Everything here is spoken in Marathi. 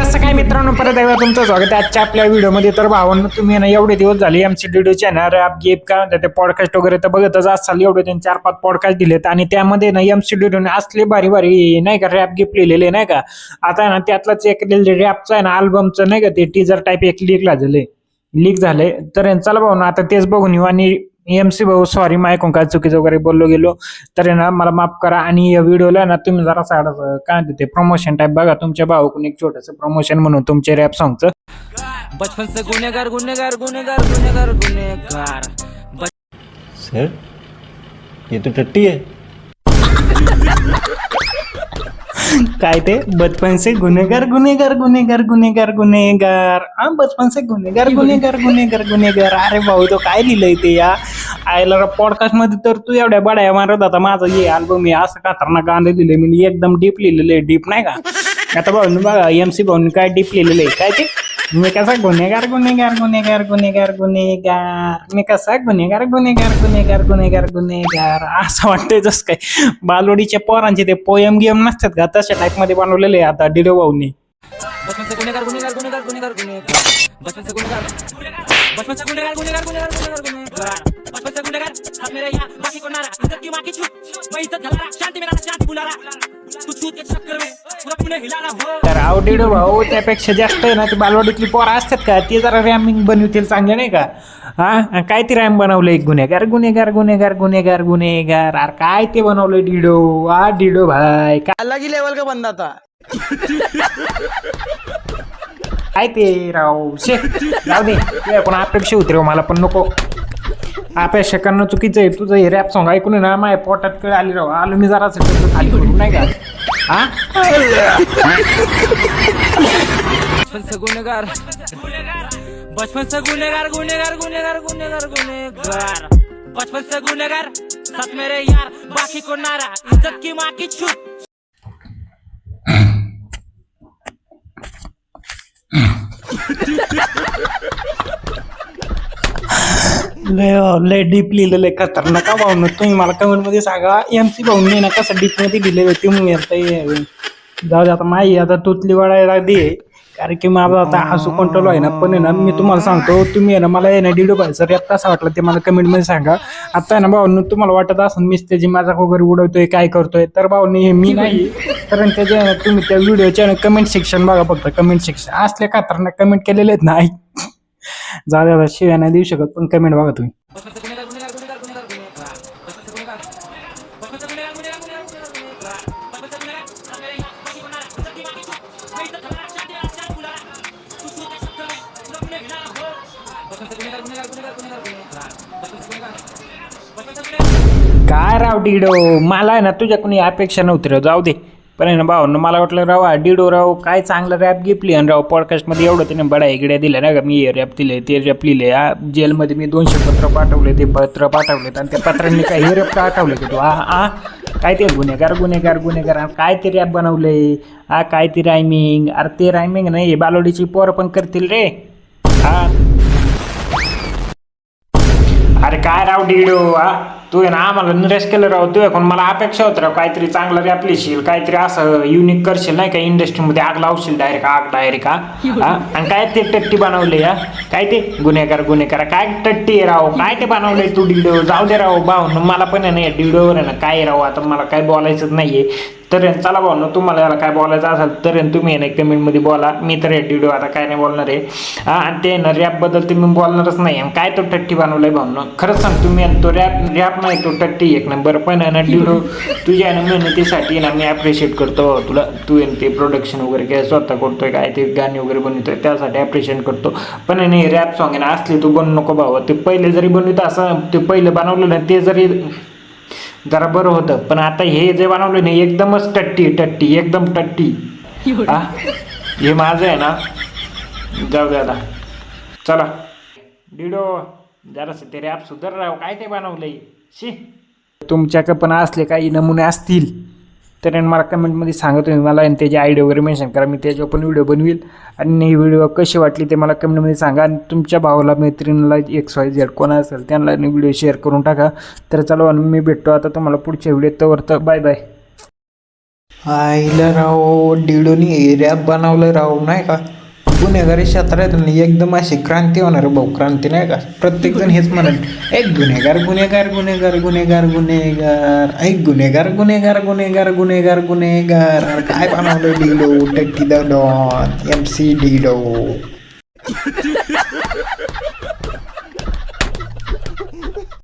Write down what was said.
कसं काय मित्रांनो, परत एकदा तुमचं स्वागत आहे आजच्या आपल्या व्हिडिओमध्ये. तर भावांनो, तुम्ही ना एवढे दिवस झाले MC DDoचे ना रॅप गेप काय म्हणतात ते पॉडकास्ट वगैरे तर बघतच असाल. एवढे त्यांनी 4-5 पॉडकास्ट दिलेत आणि त्यामध्ये ना MC DDoने असले भारी भारी नाही का रॅप गिफ्ट लिहिलेले नाही का. आता ना त्यातलाच एक रॅपचा आहे ना अल्बमचं नाही का ते टीजर टाईप एक लीक झाले. तर चला भाऊ ना आता तेच बघून येऊ. आणि MC भाऊ सॉरी मायकून काय चुकीचं वगैरे बोललो गेलो तर ना मला माफ करा. आणि या व्हिडिओला ना तुम्ही जरा काय म्हणते ते प्रमोशन टाईप बघा. तुमच्या भाऊकडून एक छोटंसं प्रमोशन म्हणून तुमचे रॅप सॉंगचं. बचपन से गुनेगार गुनेगार गुनेगार गुनेगार गुनेगार सर ये तो टट्टी है. काय ते बचपन से गुनेगार गुनेगार गुनेगार गुनेगार गुनेगार बचपन से गुनेगार गुनेगार गुनेगार गुनेगार. अरे भाऊ तो काय लिहिलंय ते या आयला पॉडकास्ट मध्ये. तर तू एवढ्या बड्या मारत आता माझं हे अल्बम हे असं खतरनाक गाणं लिहिलंय मी एकदम डीप लिहिलेलं आहे. डीप नाही का. आता भाऊ बघा MC भाऊनी काय डीप लिहिलेलं आहे काय ते. मी कसा गुन्हेगार गुन्हेगार गुन्हेगार गुन्हेगार गुन्हेगार मी कसा गुन्हेगार गुन्हेगार गुन्हेगार गुन्हेगार गुन्हेगार असं वाटतंय. जसं काय बालवाडीच्या पोरांचे ते पोयम गेम नसतात का तशा टाईप मध्ये बनवलेले आता डिडो भाऊनी. बचपन से गुनेगार गुनेगार गुनेगार गुनेगार गुनेगार बचपन से गुनेगार बचपन से गुनेगार गुनेगार गुनेगार गुनेगार गुनेगार बचपन से गुनेगार साथ मेरे यार बाकी को नारा इज्जत की मां की छूट मैं इज्जत घलारा शांति मेरा शांति बुलारा तू छूट के चक्कर में पूरा पुणे हिलाना हो. तर आवडीडो भाऊ त्यापेक्षा जास्त आहे ना ते बालवाडीतली पोरं असतात का ते जरा रॅमिंग बनवतील चांगले नाही का. हा काय ते रॅम बनवलंय गुन्हेगार गुन्हेगार गुन्हेगार गुन्हेगार गुन्हेगार. अरे काय ते बनवलंय डिडो. डिडो भाई काय अलग ही लेवल का बंदा था. काय ते राव शे जाऊ दे. तुझ्या पण अपेक्षा होती राव मला पण नको. अपेक्षा करणं चुकीचं आहे. तुझं हे रॅप सॉंग ऐकून ना माझ्या पोटात कळ आली राव. आलो मी जरा खाली करून नाही का. हा बचपन से गुनेगार बचपन से गुनेगार गुनेगार गुनेगार गुनेगार गुनेगार बचपन से गुनेगार साथ मेरे यार बाकी को नारा इज्जत की मां की छूट. लय डीप लिहिलेलं आहे खतरनाक भाऊ. तुम्ही मला कमेंट मध्ये सांगा MC भाऊनी ना कसं डीप मध्ये लिहिलेलं ते मग जाऊ दे आता माही आता तुतली वाढायला दे. कारण की माझा आता हसू कंट्रोल आहे ना. पण आहे ना मी तुम्हाला सांगतो तुम्ही आहे ना मला आहे ना डिडो पाहिजे रॅप कसा वाटला ते मला कमेंट मध्ये सांगा. आता आहे ना भाऊ तुम्हाला वाटत असेल मीच त्याची माझा वगैरे उडवतोय काय करतोय तर भाऊनी हे मी नाही. कारण त्याच्या तुम्ही त्या व्हिडिओच्या कमेंट सेक्शन बघा फक्त. कमेंट सेक्शन असले खतरनाक कमेंट केलेले आहेत नाही. जाऊ द्या शिव्या नाही देऊ शकत पण कमेंट बघा तुम्ही. काय राव डिडो मला आहे ना तुझ्या कोणी अपेक्षा नव्हती राव. जाऊ दे पण आहे ना भाऊ मला वाटलं राव डिडो राव काय चांगलं रॅप गिफ्ट लिहिलं राव पॉडकास्टमध्ये. एवढं त्याने बडा इकड्या दिल्या ना का. मी हे रॅप दिले ते रॅप लिहिले. जेलमध्ये मी 200 पत्र पाठवले ते पत्र पाठवलेत आणि त्या पत्रांनी काय हे रॅप पाठवले की तू काय ते गुन्हेगार गुन्हेगार गुन्हेगार काय ते रॅप बनवलंय. काय ते रायमिंग. अरे ते रायमिंग नाही हे बालोडीची पोरं पण करतील रे. अरे काय राव डिडो तू आहे ना आम्हाला निराश केलं राव. तू कोण मला अपेक्षा होत राव काहीतरी चांगलं रॅप लिहिशील काहीतरी असं युनिक करशील नाही का. इंडस्ट्रीमध्ये आग लावशील डायरेक्ट आणि काय ते टट्टी बनवले काय ते गुन्हेगार गुन्हेगार काय टट्टी आहे राव. काय ते बनवलंय तू डिडो. जाऊ दे राव भाऊ मला पण आहे ना डिडोवर आहे ना काय राव आता मला काय बोलायचंच नाहीये. तर चला भाऊ ना तुम्हाला याला काय बोलायचं असेल तर तुम्ही ना कमेंटमध्ये बोला. मी तर डिडो आता काय नाही बोलणार आहे. आणि ते ना रॅपबद्दल तुम्ही बोलणारच नाही. काय तो टट्टी बनवलाय भाऊ ना खरंच सांग तुम्ही. तो रॅप नाही तो टट्टी एक नंबर. पण आहे ना डिडो तुझ्या ना मेहनतीसाठी ना मी ॲप्रिशिएट करतो तुला. तू ते प्रोडक्शन वगैरे काय स्वतः करतोय काय ते गाणी वगैरे बनवतोय त्यासाठी ॲप्रिशिएट करतो. पण नाही रॅप सॉंग आहे ना असले तू बनवू नको भाऊ. ते पहिले जरी बनवत असं ते पहिलं बनवलं ना ते जरी जरा बरं होतं. पण आता हे जे बनवलं नाही एकदमच टट्टी टट्टी एकदम टट्टी. हे माझं आहे ना. जाऊ द्या आता चला डिडो जरासं ते रॅप सुधार राव. काय ते बनवलंय शी. तुमच्याकडे पण असले काही नमुने असतील तर मला कमेंटमध्ये सांगा तुम्ही मला. आणि त्याची आयडिया वगैरे मेन्शन करा. मी त्याच्यावर पण व्हिडिओ बनवेल. आणि ही व्हिडिओ कशी वाटली ते मला कमेंटमध्ये सांगा. आणि तुमच्या भावाला मैत्रिणीला XYZ कोण असेल त्यांना व्हिडिओ शेअर करून टाका. तर चला मी भेटतो आता तुम्हाला पुढच्या व्हिडिओत. तर बाय बाय. आईला राव डिडोनी रॅप बनवलं राव नाही का गुन्हेगारी क्षेत्रात एकदम अशी क्रांती होणार भाऊ क्रांती नाही का प्रत्येक जण हेच म्हणत एक गुन्हेगार गुन्हेगार गुन्हेगार गुन्हेगार गुन्हेगार एक गुन्हेगार गुन्हेगार गुन्हेगार गुन्हेगार गुन्हेगार काय बनवलं डिडो टट्टी द डॉन MC डिडो